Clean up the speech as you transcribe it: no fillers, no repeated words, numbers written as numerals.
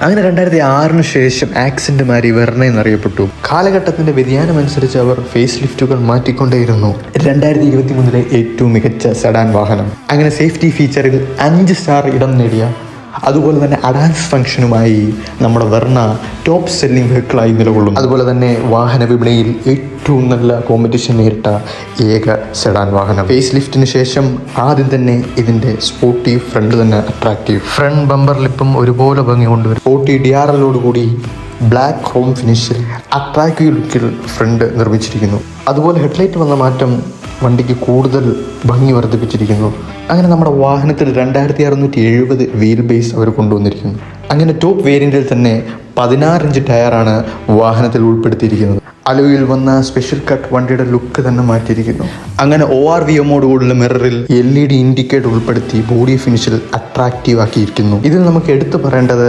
അങ്ങനെ 2006 ശേഷം ആക്സെന്റ് മാറി വെർണ എന്നറിയപ്പെട്ടു. കാലഘട്ടത്തിന്റെ വ്യതിയാനം അനുസരിച്ച് അവർ ഫേസ് ലിഫ്റ്റുകൾ മാറ്റിക്കൊണ്ടേയിരുന്നു. 2023 ഏറ്റവും മികച്ച സെഡാൻ വാഹനം. അങ്ങനെ സേഫ്റ്റി ഫീച്ചറിൽ 5 സ്റ്റാർ ഇടം നേടിയ, അതുപോലെ തന്നെ അഡാൻസ് ഫംഗ്ഷനുമായി നമ്മുടെ വെർണ ടോപ്പ് സെല്ലിംഗ് വെഹിക്കിളായി നിലകൊള്ളുന്നു. അതുപോലെ തന്നെ വാഹന വിപണിയിൽ ഏറ്റവും നല്ല കോമ്പറ്റീഷൻ നേരിട്ട ഏക സെഡാൻ വാഹനം. ഫേസ് ലിഫ്റ്റിന് ശേഷം ആദ്യം തന്നെ ഇതിൻ്റെ സ്പോർട്ടി ഫ്രണ്ട് തന്നെ അട്രാക്റ്റീവ്. ഫ്രണ്ട് ബമ്പർ ലിപ്പും ഒരുപോലെ ഭംഗി കൊണ്ടുവരും. സ്പോർട്ടി DRLോടുകൂടി ബ്ലാക്ക് ക്രോം ഫിനിഷിൽ അട്രാക്റ്റീവ് ലുക്കിൽ ഫ്രണ്ട് നിർമ്മിച്ചിരിക്കുന്നു. അതുപോലെ ഹെഡ്ലൈറ്റ് വന്ന മാറ്റം വണ്ടിക്ക് കൂടുതൽ ഭംഗി വർദ്ധിപ്പിച്ചിരിക്കുന്നു. അങ്ങനെ നമ്മുടെ വാഹനത്തിൽ 2670 വീൽ ബേസ് അവർ കൊണ്ടുവന്നിരിക്കുന്നു. അങ്ങനെ ടോപ്പ് വേരിയൻറ്റിൽ തന്നെ 16 ഇഞ്ച് ടയറാണ് വാഹനത്തിൽ ഉൾപ്പെടുത്തിയിരിക്കുന്നത്. അലോയിൽ വന്ന സ്പെഷ്യൽ കട്ട് വണ്ടിയുടെ ലുക്ക് തന്നെ മാറ്റിയിരിക്കുന്നു. അങ്ങനെ ORVMോട് കൂടുതൽ മിററിൽ LED ഇൻഡിക്കേറ്റർ ഉൾപ്പെടുത്തി ബോഡി ഫിനിഷിൽ അട്രാക്റ്റീവ് ആക്കിയിരിക്കുന്നു. ഇതിൽ നമുക്ക് എടുത്തു പറയേണ്ടത്